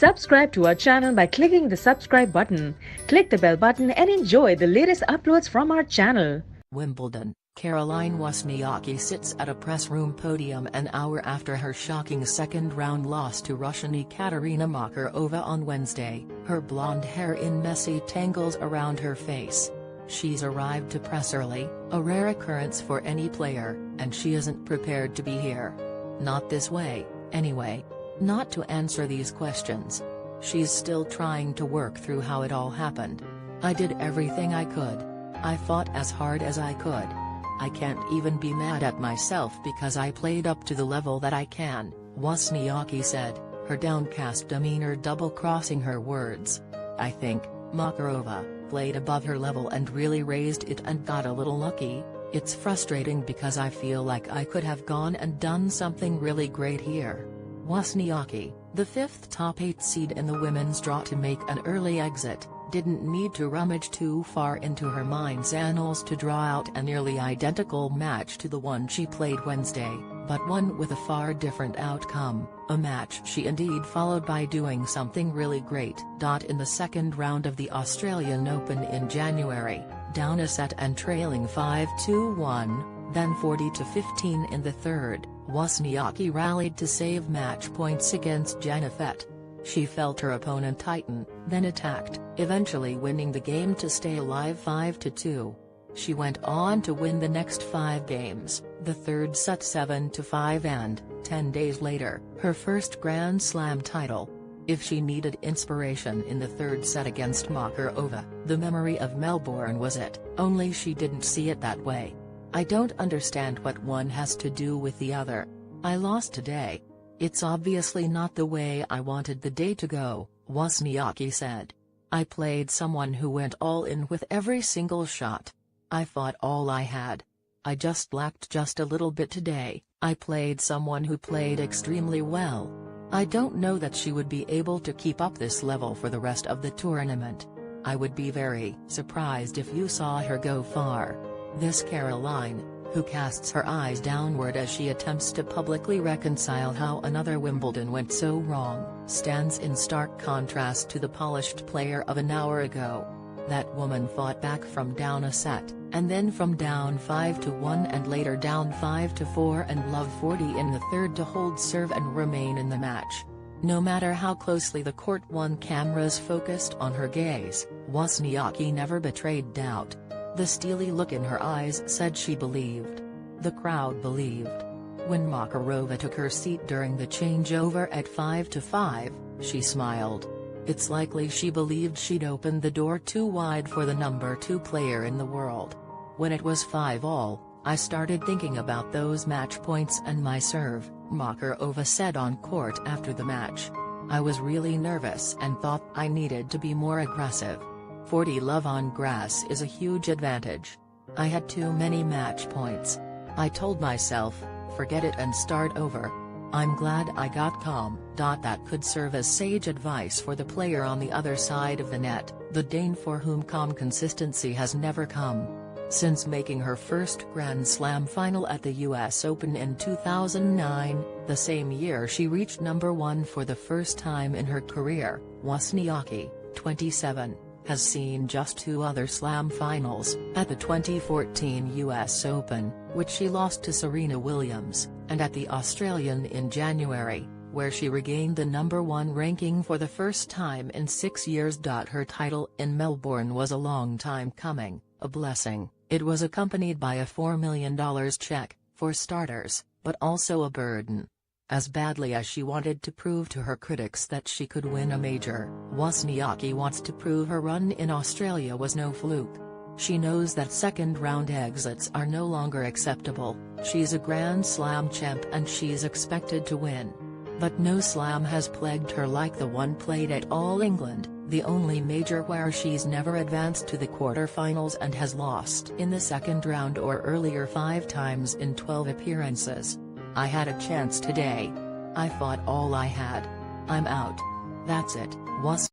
Subscribe to our channel by clicking the subscribe button. Click the bell button and enjoy the latest uploads from our channel. Wimbledon, Caroline Wozniacki sits at a press room podium an hour after her shocking second-round loss to Russian Ekaterina Makarova on Wednesday, her blonde hair in messy tangles around her face. She's arrived to press early, a rare occurrence for any player, and she isn't prepared to be here. Not this way, anyway. Not to answer these questions. She's still trying to work through how it all happened. I did everything I could. I fought as hard as I could. I can't even be mad at myself because I played up to the level that I can, Wozniacki said, her downcast demeanor double-crossing her words. I think Makarova played above her level and really raised it and got a little lucky. It's frustrating because I feel like I could have gone and done something really great here. Wozniacki, the fifth top 8 seed in the women's draw to make an early exit, didn't need to rummage too far into her mind's annals to draw out a nearly identical match to the one she played Wednesday, but one with a far different outcome, a match she indeed followed by doing something really great. In the second round of the Australian Open in January, down a set and trailing 5-1, then 40-15 in the third, Wozniacki rallied to save match points against Jennifer. She felt her opponent tighten, then attacked, eventually winning the game to stay alive 5-2. She went on to win the next 5 games, the third set 7-5 and, 10 days later, her first Grand Slam title. If she needed inspiration in the third set against Makarova, the memory of Melbourne was it, only she didn't see it that way. I don't understand what one has to do with the other. I lost today. It's obviously not the way I wanted the day to go, Wozniacki said. I played someone who went all in with every single shot. I fought all I had. I just lacked just a little bit today. I played someone who played extremely well. I don't know that she would be able to keep up this level for the rest of the tournament. I would be very surprised if you saw her go far. This Caroline, who casts her eyes downward as she attempts to publicly reconcile how another Wimbledon went so wrong, stands in stark contrast to the polished player of an hour ago. That woman fought back from down a set, and then from down 5-1 and later down 5-4 and love 40 in the third to hold serve and remain in the match. No matter how closely the Court 1 cameras focused on her gaze, Wozniacki never betrayed doubt. The steely look in her eyes said she believed. The crowd believed. When Makarova took her seat during the changeover at 5-5, she smiled. It's likely she believed she'd opened the door too wide for the number 2 player in the world. When it was 5-all, I started thinking about those match points and my serve, Makarova said on court after the match. I was really nervous and thought I needed to be more aggressive. 40 love on grass is a huge advantage. I had too many match points. I told myself, forget it and start over. I'm glad I got calm. That could serve as sage advice for the player on the other side of the net, the Dane for whom calm consistency has never come. Since making her first Grand Slam final at the US Open in 2009, the same year she reached number 1 for the first time in her career, Wozniacki, 27. Has seen just 2 other Slam finals, at the 2014 US Open, which she lost to Serena Williams, and at the Australian in January, where she regained the number 1 ranking for the first time in 6 years. Her title in Melbourne was a long time coming, a blessing. It was accompanied by a $4 million check, for starters, but also a burden. As badly as she wanted to prove to her critics that she could win a major, Wozniacki wants to prove her run in Australia was no fluke. She knows that second-round exits are no longer acceptable. She's a Grand Slam champ and she's expected to win. But no slam has plagued her like the one played at All England, the only major where she's never advanced to the quarterfinals and has lost in the second round or earlier 5 times in 12 appearances. I had a chance today. I fought all I had. I'm out. That's it.